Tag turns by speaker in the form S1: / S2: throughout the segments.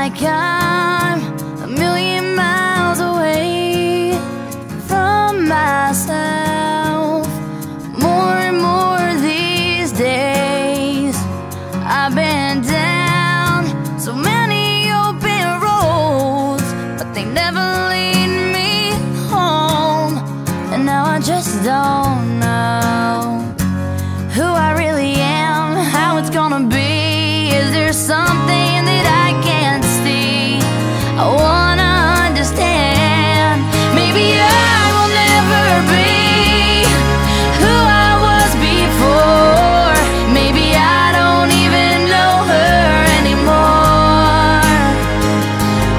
S1: like I'm a million miles away from myself. More and more these days, I've been down so many open roads, but they never lead me home. And now I just don't know who I really am, how it's gonna be. Is there something that I can't see? I wanna understand. Maybe I will never be who I was before. Maybe I don't even know her anymore.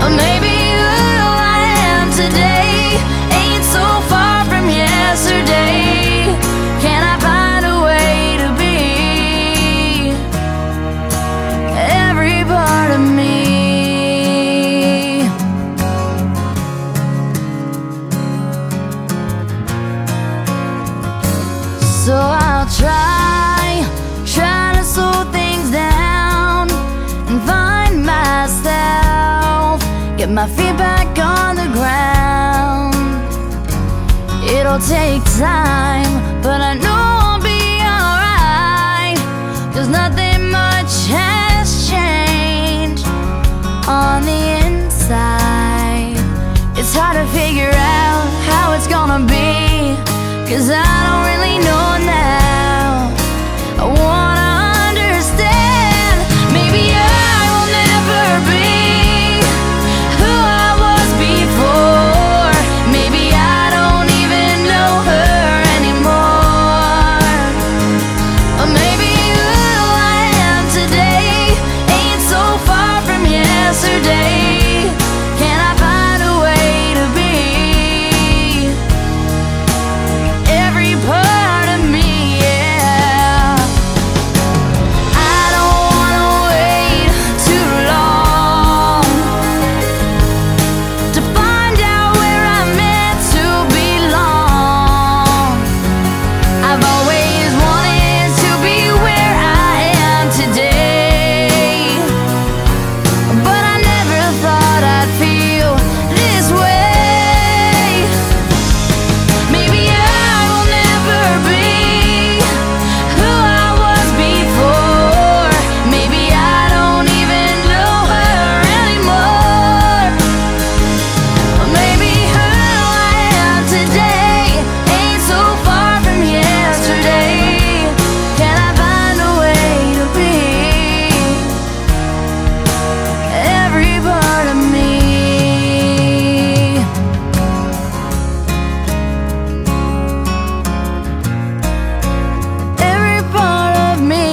S1: Or maybe who I am today ain't so far from yesterday. Can I find a way to be every part of me? So I'll try to slow things down and find myself, get my feet back on the ground. It'll take time, but I know I'll be alright, 'cause nothing much has changed on the inside. It's hard to figure out how it's gonna be, 'cause I don't really know now. I wanna understand. Maybe I will never be who I was before. Maybe I don't even know her anymore. Or maybe who I am today ain't so far from yesterday. Can I find a way to be every part of me? Yeah, I don't wanna wait too long to find out where I'm meant to belong. I've always wanted to be where I am today, but I never thought I'd feel this way. Maybe I will never be who I was before. Maybe I don't even know her anymore. Or maybe who I am today ain't so far from yesterday. Can I find a way to be every part of me? Every part of me.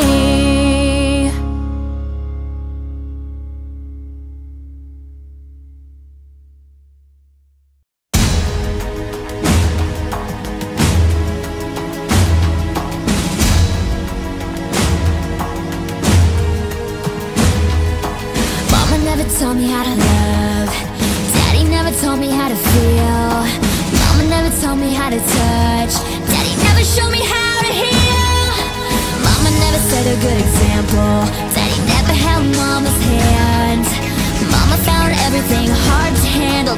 S2: Mama never taught me how to love. Daddy never taught me how to feel. Mama never taught me how to touch. Daddy never showed me how to heal. Mama never set a good example. Daddy never held mama's hand. Mama found everything hard to handle.